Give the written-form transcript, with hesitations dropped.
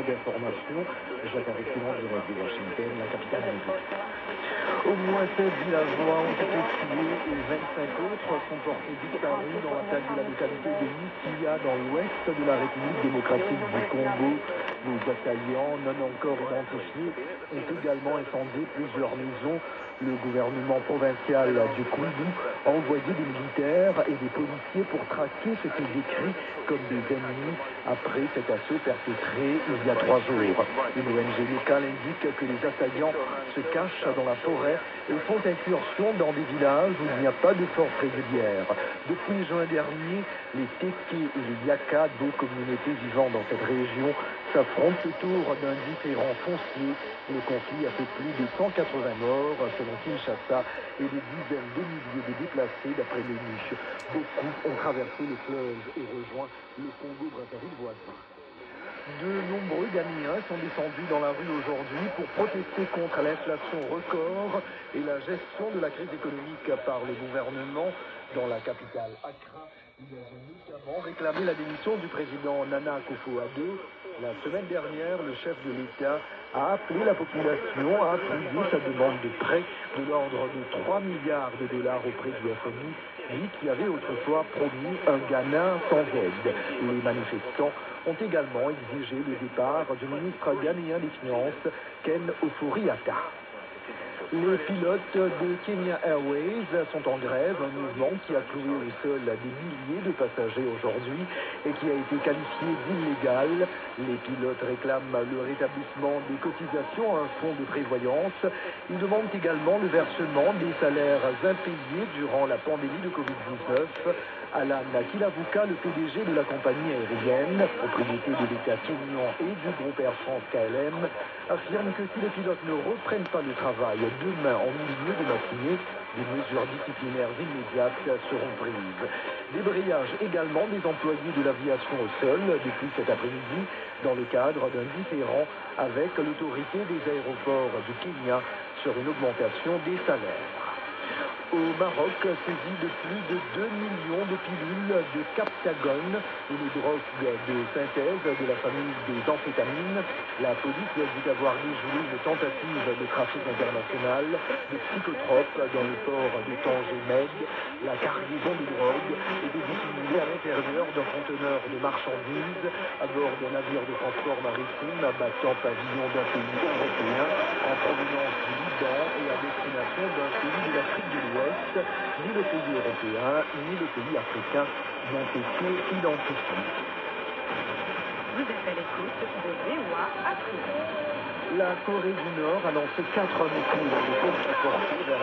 d'information, Jacques Aristide direct de Washington, la capitale américaine. Au moins 16 villageois ont été tués et 25 autres sont portés disparus dans l'attaque de la localité de Misiya dans l'ouest de la République démocratique du Congo. Les assaillants, non encore identifiés, ont également incendié plusieurs maisons. Le gouvernement provincial du Congo a envoyé des militaires et des policiers pour traquer ce qu'ils décrit comme des ennemis après cet assaut perpétré il y a 3 jours. Une ONG locale indique que les assaillants se cachent dans la forêt et font incursion dans des villages où il n'y a pas de force régulière. Depuis juin dernier, les Téké et les Yaka, deux communautés vivant dans cette région, s'affrontent autour d'un différend foncier. Le conflit a fait plus de 180 morts selon Kinshasa et des dizaines de milliers de déplacés d'après l'ONU. Beaucoup ont traversé le fleuve et rejoint le Congo-Brazzaville voisin. De nombreux Ghanéens sont descendus dans la rue aujourd'hui pour protester contre l'inflation record et la gestion de la crise économique par le gouvernement. Dans la capitale Accra, ils ont notamment réclamé la démission du président Nana Akufo-Addo. La semaine dernière, le chef de l'État a appelé la population à appuyer sa demande de prêt de l'ordre de 3 milliards de dollars auprès du FMI, lui qui avait autrefois promis un Ghana sans aide. Les manifestants ont également exigé le départ du ministre ghanéen des Finances, Ken Ofori-Atta. Les pilotes de Kenya Airways sont en grève, un mouvement qui a cloué au sol des milliers de passagers aujourd'hui et qui a été qualifié d'illégal. Les pilotes réclament le rétablissement des cotisations à un fonds de prévoyance. Ils demandent également le versement des salaires impayés durant la pandémie de Covid-19. Alan Kilavuka, le PDG de la compagnie aérienne, propriété de l'État kenyan et du groupe Air France KLM, affirme que si les pilotes ne reprennent pas le travail demain en milieu de matinée, des mesures disciplinaires immédiates seront prises. Débrayage également des employés de l'aviation au sol depuis cet après-midi dans le cadre d'un différend avec l'autorité des aéroports du Kenya sur une augmentation des salaires. Au Maroc, saisi de plus de 2 millions de pilules de Captagon, une drogue de synthèse de la famille des amphétamines. La police dit avoir déjoué une tentative de trafic international de psychotropes dans le port de Tanger-Med. La cargaison de drogue était dissimulée à l'intérieur d'un conteneur de marchandises à bord d'un navire de transport maritime abattant pavillon d'un pays européen en provenance du Liban et à destination d'un pays de l'Afrique de l'Ouest. Ni le pays européen, ni le pays africain n'ont été identifiés. Vous êtes à l'écoute de VOA Afrique. La Corée du Nord a lancé 4 missiles de course à portée vers